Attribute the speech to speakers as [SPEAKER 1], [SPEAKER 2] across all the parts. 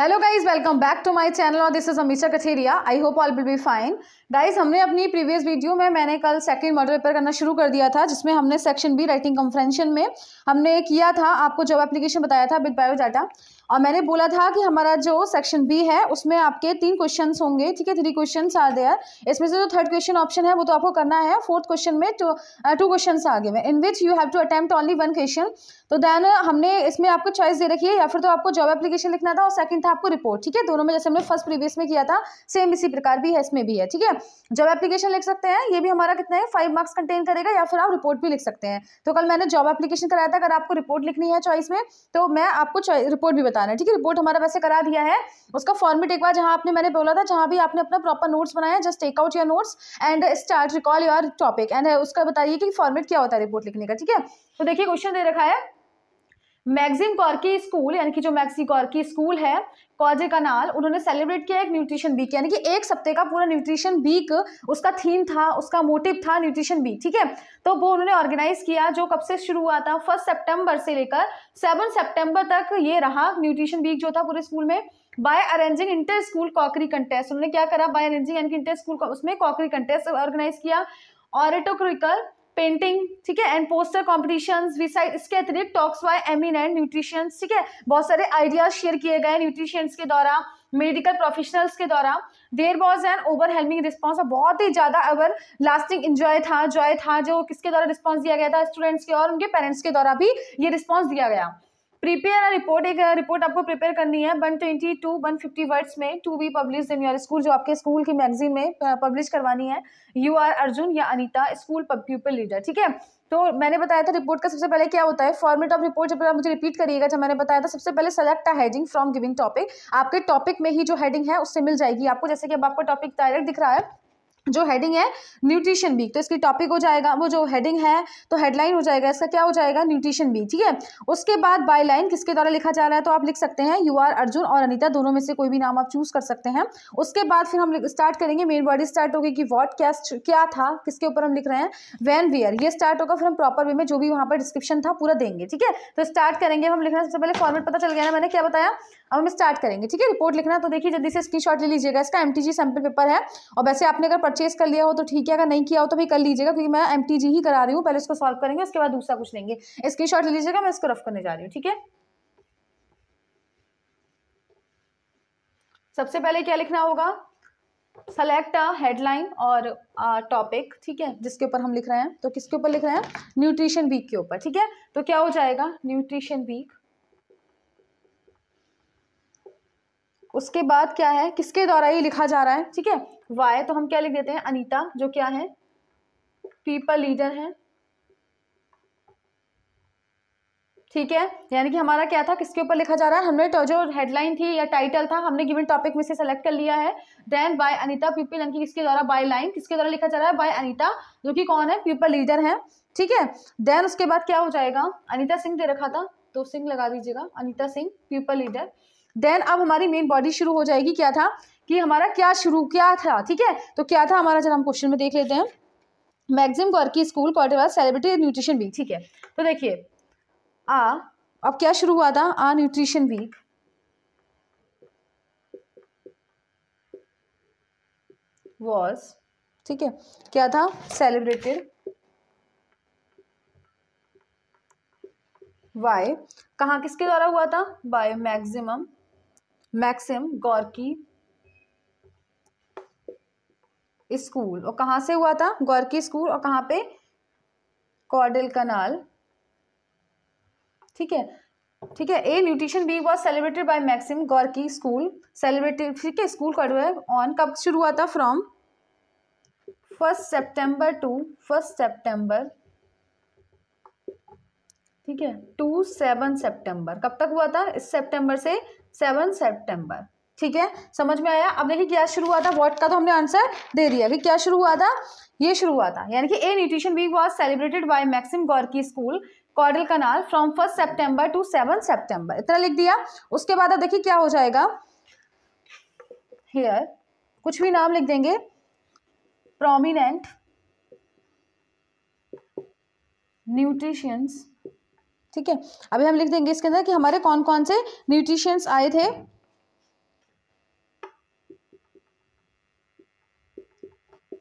[SPEAKER 1] Hello guys, welcome back to my channel और this is Amisha Katheria. I hope all will be fine. Guys, हमने अपनी previous video में मैंने कल सेकंड मॉडल पेपर करना शुरू कर दिया था, जिसमें हमने सेक्शन बी राइटिंग कॉम्प्रहेंशन में हमने किया था, आपको जॉब एप्लीकेशन बताया था विद बायोडाटा। और मैंने बोला था कि हमारा जो सेक्शन बी है उसमें आपके 3 क्वेश्चन होंगे, ठीक है, 3 क्वेश्चन आर देयर। इसमें से जो थर्ड क्वेश्चन ऑप्शन है वो तो आपको करना है। फोर्थ क्वेश्चन में टू क्वेश्चन आगे में, in which you have to attempt only 1 question. तो देन हमने इसमें आपको चॉइस दे रखी है, या फिर तो आपको जॉब एप्लीकेशन लिखना था और सेकंड था आपको रिपोर्ट, ठीक है। दोनों में जैसे हमने फर्स्ट प्रीवियस में किया था सेम इसी प्रकार भी है, इसमें भी है, ठीक है। जॉब एप्लीकेशन लिख सकते हैं, ये भी हमारा कितना है 5 मार्क्स कंटेन करेगा, या फिर आप रिपोर्ट भी लिख सकते हैं। तो कल मैंने जॉब एप्लीकेशन कराया था, अगर आपको रिपोर्ट लिखनी है चॉइस में तो मैं आपको रिपोर्ट भी बताना है, ठीक है। रिपोर्ट हमारा वैसे करा दिया है, उसका फॉर्मेट एक बार जहां आपने मैंने बोला था, जहां भी आपने अपना प्रॉपर नोट्स बनाया, just take out your notes and start recall your topic and उसका बताइए कि फॉर्मेट क्या होता है रिपोर्ट लिखने का, ठीक है। तो देखिए क्वेश्चन दे रखा है, मैक्सिम गॉर्की स्कूल, यानी कि जो मैक्सी गॉर्की स्कूल है कॉजे कनाल, उन्होंने सेलिब्रेट किया एक न्यूट्रिशन वीक, यानी कि एक सप्ते का पूरा न्यूट्रिशन वीक उसका थीम था, उसका मोटिव था न्यूट्रिशन वीक, ठीक है। तो वो उन्होंने ऑर्गेनाइज किया, जो कब से शुरू हुआ था 1 सितंबर से लेकर 7 सितंबर तक ये रहा न्यूट्रिशन वीक जो था पूरे स्कूल में। By arranging inter school cookery contest, उन्होंने क्या करा, बाय अरेंजिंग यानी कि इंटर स्कूल उसमें कॉकरी कंटेस्ट ऑर्गेनाइज किया, ऑरेटोरिकल पेंटिंग, ठीक है, एंड पोस्टर कॉम्पिटिशंस विसाइड, इसके अतिरिक्त टॉक्स बाय एमिनेंट न्यूट्रिशियंस, ठीक है, बहुत सारे आइडियाज शेयर किए गए न्यूट्रिशियंस के द्वारा, मेडिकल प्रोफेशनल्स के द्वारा। There was an overwhelming response, बहुत ही ज्यादा एवर लास्टिंग जॉय था जो किसके द्वारा रिस्पांस दिया गया था, स्टूडेंट्स के और उनके पेरेंट्स के द्वारा भी ये रिस्पांस दिया गया। प्रिपेयर अ रिपोर्ट, एक रिपोर्ट आपको प्रिपेयर करनी है 120 to 150 वर्ड्स में, to be publish in your school, जो आपके स्कूल की मैगजीन में पब्लिश करवानी है। यू आर अर्जुन या अनीता, स्कूल प्यूपल लीडर, ठीक है। तो मैंने बताया था रिपोर्ट का सबसे पहले क्या होता है, फॉर्मेट ऑफ रिपोर्ट, जब आप मुझे रिपीट करिएगा, जब मैंने बताया था सबसे पहले select a heading from giving topic, आपके टॉपिक में ही जो हेडिंग है उससे मिल जाएगी आपको। जैसे कि अब आपको टॉपिक डायरेक्ट दिख रहा है, जो हेडिंग है न्यूट्रिशन वीक, तो इसकी टॉपिक हो जाएगा, वो जो हेडिंग है तो हेडलाइन हो जाएगा, इसका क्या हो जाएगा, न्यूट्रिशन वीक, ठीक है। उसके बाद बाय लाइन किसके द्वारा लिखा जा रहा है, तो आप लिख सकते हैं यू आर अर्जुन और अनीता, दोनों में से कोई भी नाम आप चूज कर सकते हैं। उसके बाद फिर हम स्टार्ट करेंगे, मेन बॉडी स्टार्ट होगी कि व्हाट क्या था, किसके ऊपर हम लिख रहे हैं, व्हेन वेयर, ये स्टार्ट होगा। फिर हम प्रॉपर वे में जो भी वहां पर डिस्क्रिप्शन था पूरा देंगे, ठीक है। तो स्टार्ट करेंगे हम लिखना, सबसे पहले फॉर्मेट पता चल गया ना मैंने क्या बताया। अब हम स्टार्ट करेंगे, ठीक है, रिपोर्ट लिखना। तो देखिए जल्दी से स्क्रीनशॉट ले लीजिएगा, इसका एमटीजी सैंपल पेपर है, और वैसे आपने अगर परचेज कर लिया हो तो ठीक है, अगर नहीं किया हो तो भी कर लीजिएगा, क्योंकि मैं एमटीजी ही करा रही हूँ। पहले इसको सॉल्व करेंगे, उसके बाद दूसरा कुछ लेंगे। स्क्रीनशॉट ले लीजिएगा, मैं इसको रफ करने जा रही हूँ, ठीक है। सबसे पहले क्या लिखना होगा, सेलेक्ट अ हेडलाइन और टॉपिक, ठीक है, जिसके ऊपर हम लिख रहे हैं। तो किसके ऊपर लिख रहे हैं, न्यूट्रिशन वीक के ऊपर, ठीक है। तो क्या हो जाएगा, न्यूट्रिशन वीक। उसके बाद क्या है, किसके द्वारा ये लिखा जा रहा है, ठीक है, वाई, तो हम क्या लिख देते हैं, अनीता, जो क्या है पीपल लीडर है, ठीक है। यानी कि हमारा क्या था, किसके ऊपर लिखा जा रहा है, हमने जो हेडलाइन थी या टाइटल था हमने गिवन टॉपिक में से सेलेक्ट कर लिया है। देन बाय अनीता पीपल, यानी कि किसके द्वारा, बाय लाइन किसके द्वारा लिखा जा रहा है, बाय अनीता, जो कि कौन है, पीपल लीडर है, ठीक है। देन उसके बाद क्या हो जाएगा, अनीता सिंह दे रखा था तो सिंह लगा दीजिएगा, Anita Singh people leader. Then अब हमारी मेन बॉडी शुरू हो जाएगी, क्या था कि हमारा क्या था, ठीक है। तो क्या था हमारा, जब हम क्वेश्चन में देख लेते हैं, मैक्सिम गॉर्की स्कूल कॉटेवा सेलिब्रेटेड न्यूट्रिशन वीक, ठीक है। तो देखिए अब क्या शुरू हुआ था, न्यूट्रिशन वीक वॉज, ठीक है, क्या था, सेलिब्रेटेड बाय, कहाँ किसके द्वारा हुआ था, बाय मैक्सिम गॉर्की स्कूल, और कहाँ से हुआ था, गॉर्की स्कूल, और कहाँ पे, कॉर्डल कनाल, ठीक है, ठीक है। A nutrition week was celebrated by Maxim Gorky school celebrated, ठीक है, स्कूल ऑन, कब शुरू हुआ था, फ्रॉम 1 सितंबर टू 1 सितंबर, ठीक है, टू 7 सितंबर, कब तक हुआ था, इस सितंबर से 7 सितंबर, ठीक है। समझ में आया। अब देखिए क्या शुरू हुआ था, व्हाट का तो हमने आंसर दे दिया कि क्या शुरू हुआ था, ये शुरू हुआ था, यानी कि a nutrition week was celebrated by Maxim Gorky school cordal canal from 1 सितंबर टू 7 सितंबर, इतना लिख दिया। उसके बाद अब देखिए क्या हो जाएगा, हियर कुछ भी नाम लिख देंगे, प्रोमिनेंट न्यूट्रिशंस, ठीक है। अभी हम लिख देंगे इसके अंदर कि हमारे कौन कौन से न्यूट्रिशंस आए थे,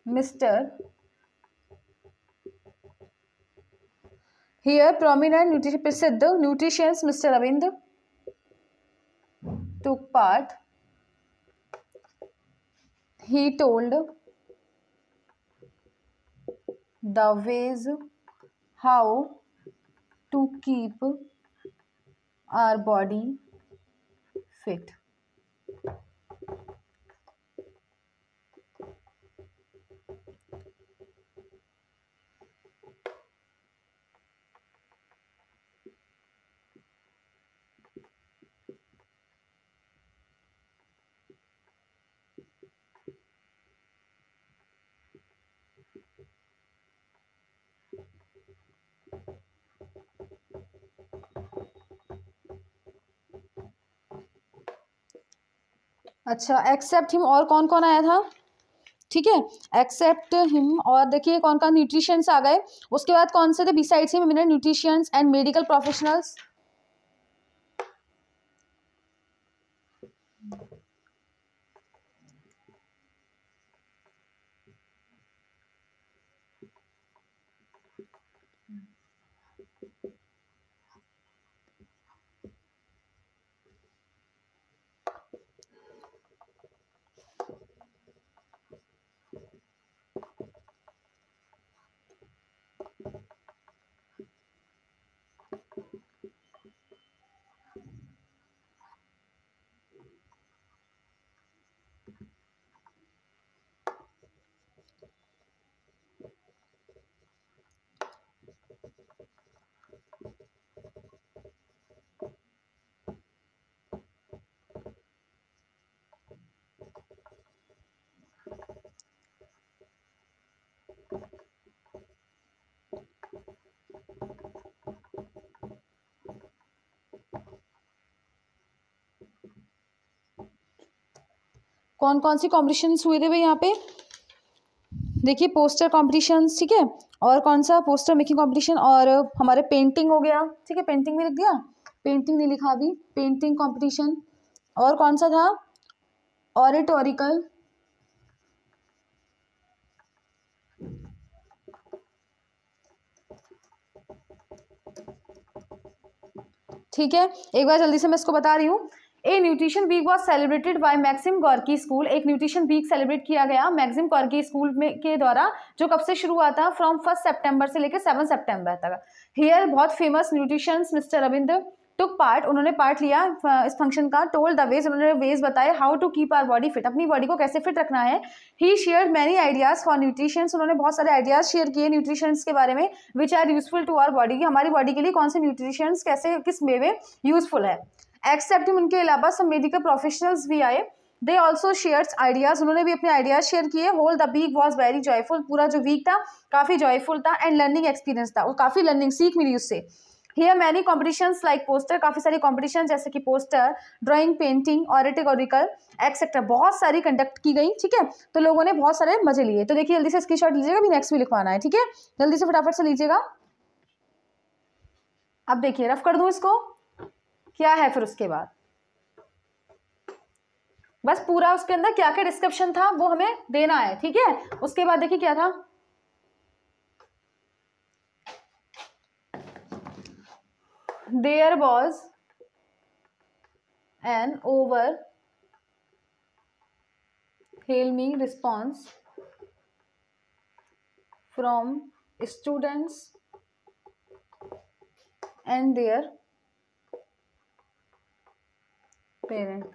[SPEAKER 1] Mr. Here prominent प्रसिद्ध nutritionists Mr. Ravind took part. He told the ways how to keep our body fit. अच्छा, एक्सेप्ट हिम और कौन कौन आया था? ठीक है, एक्सेप्ट हिम और देखिए कौन कौन न्यूट्रिशियंस आ गए। उसके बाद कौन से थे besides him? Nutritionists and medical professionals. कौन कौन सी कॉम्पिटिशन्स हुए थे भाई यहाँ पे? देखिए पोस्टर कॉम्पिटिशन्स, ठीक है, और कौन सा पोस्टर मेकिंग कॉम्पिटिशन, और हमारे पेंटिंग हो गया, ठीक है, पेंटिंग भी लिख दिया, पेंटिंग नहीं लिखा अभी, पेंटिंग कॉम्पिटिशन, और कौन सा था? ऑरेटोरिकल, ठीक है। एक बार जल्दी से मैं इसको बता रही हूँ। A nutrition week was celebrated by Maxim Gorky school. एक न्यूट्रिशन वीक सेलिब्रेट किया गया मैक्सिम गॉर्की स्कूल में के द्वारा, जो कब से शुरू हुआ था? फ्रॉम 1 सितंबर से लेकर 7 सितंबर तक। हियर बहुत famous nutritions mister Ravindra took part, उन्होंने पार्ट लिया इस फंक्शन का। टोल्ड द वेज, उन्होंने वेज बताए। How to keep our body fit, अपनी बॉडी को कैसे फिट रखना है। He share many ideas for nutritions, उन्होंने बहुत सारे आइडियाज शेयर किए न्यूट्रिशंस के बारे में, which are useful to our body, हमारी बॉडी के लिए कौन से न्यूट्रिशंस कैसे किस वे में यूजफुल है। एक्सेप्ट उनके अलावा सब मेडिकल प्रोफेशनल्स भी आए। दे ऑल्सो शेयर्स आइडियाज, उन्होंने भी अपने आइडियाज शेयर किए। Whole the week was very joyful, पूरा जो वीक था काफी जॉयफुल था। एंड लर्निंग एक्सपीरियंस था, वो काफी लर्निंग सीख मिली उससे। Here many competitions like poster, काफी सारी कॉम्पिटिशन जैसे कि पोस्टर, ड्राइंग, पेंटिंग, ऑरेटोरिकल एक्सेट्रा, बहुत सारी कंडक्ट की गई, ठीक है। तो लोगों ने बहुत सारे मजे लिए। तो देखिए जल्दी से स्क्रीनशॉट लीजिएगा, भी नेक्स्ट भी लिखवाना है, ठीक है, जल्दी से फटाफट से लीजिएगा। अब देखिए रफ कर दूं इसको, क्या है फिर उसके बाद, बस पूरा उसके अंदर क्या क्या डिस्क्रिप्शन था वो हमें देना है, ठीक है। उसके बाद देखिए क्या था, there was an overwhelming response from students and their parents,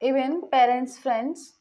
[SPEAKER 1] even parents' friends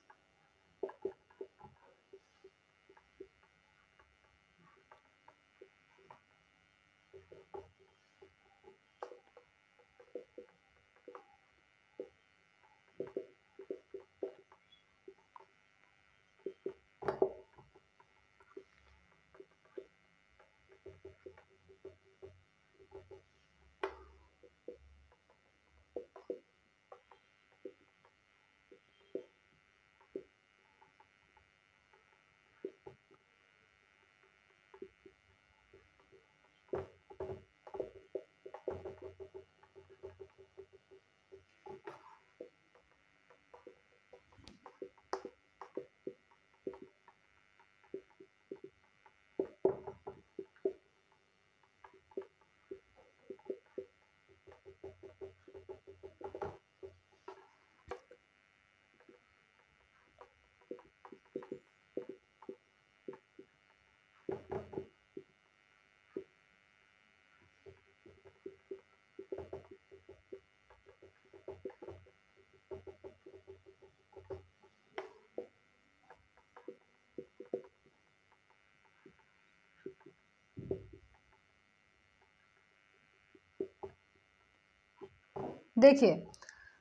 [SPEAKER 1] देखिए,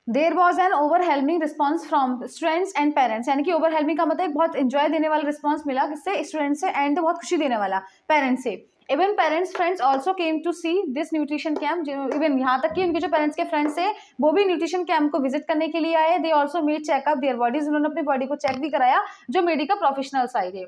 [SPEAKER 1] there was an overwhelming response from students and parents, यानी कि ओवरहेलमिंग का मतलब बहुत इंजॉय देने वाला रिस्पॉन्स मिला, किससे? स्टूडेंट्स से, एंड बहुत खुशी देने वाला पेरेंट्स से। Even parents friends also came to see this nutrition camp, even यहाँ तक कि उनके जो पेरेंट्स के फ्रेंड्स थे वो भी न्यूट्रिशन कैंप को विजिट करने के लिए आए। They also made checkup their bodies, उन्होंने अपनी बॉडी को चेक भी कराया, जो मेडिकल प्रोफेशनल्स आए थे।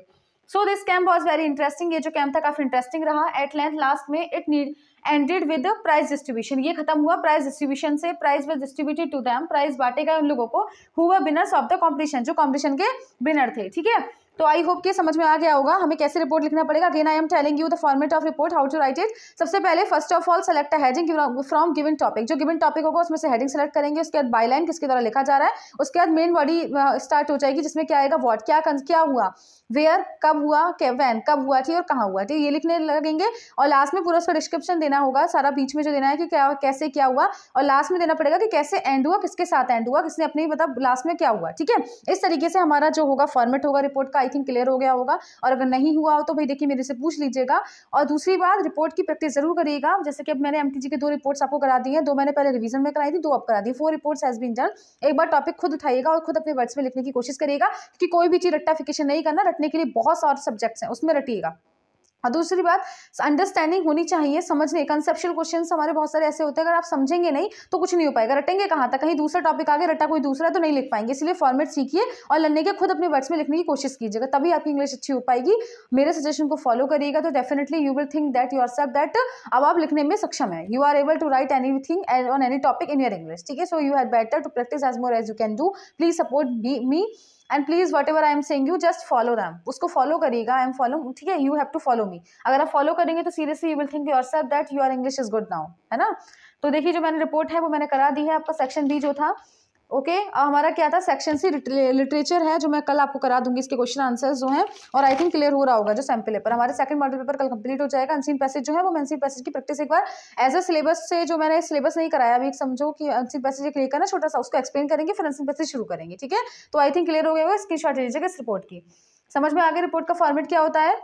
[SPEAKER 1] So this camp was very interesting, ये जो कैंप था काफी इंटरेस्टिंग रहा। एट लेंथ लास्ट में it need ended with prize distribution, ये खत्म हुआ प्राइज डिस्ट्रीब्यूशन से। Prize was distributed to them, prize बांटे गए उन लोगों को who were winners of the competition, जो कॉम्पिटिशन के विनर थे। ठीक है, तो आई होप कि समझ में आ गया होगा हमें कैसे रिपोर्ट लिखना पड़ेगा। Again I am telling you the format of report, how to write it. सबसे पहले first of all select a heading from given topic, जो गिवन टॉपिक होगा उसमें से हेडिंग सेलेक्ट करेंगे। उसके बाद बायलाइन किसके द्वारा लिखा जा रहा है, उसके बाद मेन बॉडी स्टार्ट हो जाएगी जिसमें क्या आएगा, व्हाट, क्या हुआ, वेयर कब हुआ, वैन कब हुआ थी और कहाँ हुआ थी, ये लिखने लगेंगे। और लास्ट में पूरा उसका डिस्क्रिप्शन देना होगा, सारा बीच में जो देना है कि क्या कैसे क्या हुआ, और लास्ट में देना पड़ेगा कि कैसे एंड हुआ, किसके साथ एंड हुआ, किसने अपनी मतलब लास्ट में क्या हुआ। ठीक है, इस तरीके से हमारा जो होगा फॉर्मेट होगा रिपोर्ट का, आई थिंक क्लियर हो गया होगा। और अगर नहीं हुआ हो तो भाई देखिए मेरे से पूछ लीजिएगा। और दूसरी बात, रिपोर्ट की प्रैक्टिस जरूर करिएगा। जैसे कि अब मैंने एमटीजी के 2 रिपोर्ट्स आपको करा दी है, 2 मैंने पहले रिवीजन में कराई थी, 2 अब करा दी, 4 रिपोर्ट्स हैज बीन डन। एक बार टॉपिक खुद उठाइएगा और खुद अपने वर्ड्स में लिखने की कोशिश करिएगा, कि कोई भी चीज रट्टाफिकेशन नहीं करना, रटने के लिए बहुत सारे सब्जेक्ट्स हैं उसमें रटिएगा। और दूसरी बात, अंडरस्टैंडिंग होनी चाहिए, समझने। कंसेप्चुअल क्वेश्चंस हमारे बहुत सारे ऐसे होते हैं, अगर आप समझेंगे नहीं तो कुछ नहीं हो पाएगा, रटेंगे कहाँ तक, कहीं दूसरा टॉपिक आगे रटा कोई दूसरा तो नहीं लिख पाएंगे। इसलिए फॉर्मेट सीखिए और लड़ने के खुद अपने वर्ड्स में लिखने की कोशिश कीजिएगा, तभी आपकी इंग्लिश अच्छी हो पाएगी। मेरे सजेशन को फॉलो करिएगा तो definitely you will think that yourself that अब आप लिखने में सक्षम है, you are able to write anything on any topic in your English. ठीक है, so you had better to practise as more as you can do. Please support me and please whatever I am saying you just follow them, उसको follow करिएगा। I am follow, ठीक है, you have to follow मी। अगर आप follow करेंगे तो seriously you will think yourself that your English is good now, है ना। तो देखिए जो मैंने रिपोर्ट है वो मैंने करा दी है। आपका सेक्शन बी जो था, ओके, हमारा क्या था, सेक्शन सी लिटरेचर है, जो मैं कल आपको करा दूंगी, इसके क्वेश्चन आंसर्स जो हैं। और आई थिंक क्लियर हो रहा होगा जो सैम्पल पेपर, हमारे सेकंड मॉडल पेपर कल कंप्लीट हो जाएगा। अनसीन पैसेज जो है वो अनसीन पैसेज की प्रैक्टिस एक बार एज अ सिलेबस से, जो मैंने सिलेबस नहीं कराया अभी, समझो कि अनसीन पैसेज एक लेकर ना छोटा सा उसको एक्सप्लेन करेंगे, फिर अनसीन पैसेज शुरू करेंगे। ठीक है, तो आई थिंक क्लियर हो गया होगा। स्क्रीनशॉट लीजिएगा इस रिपोर्ट की। समझ में आगे रिपोर्ट का फॉर्मेट क्या होता है।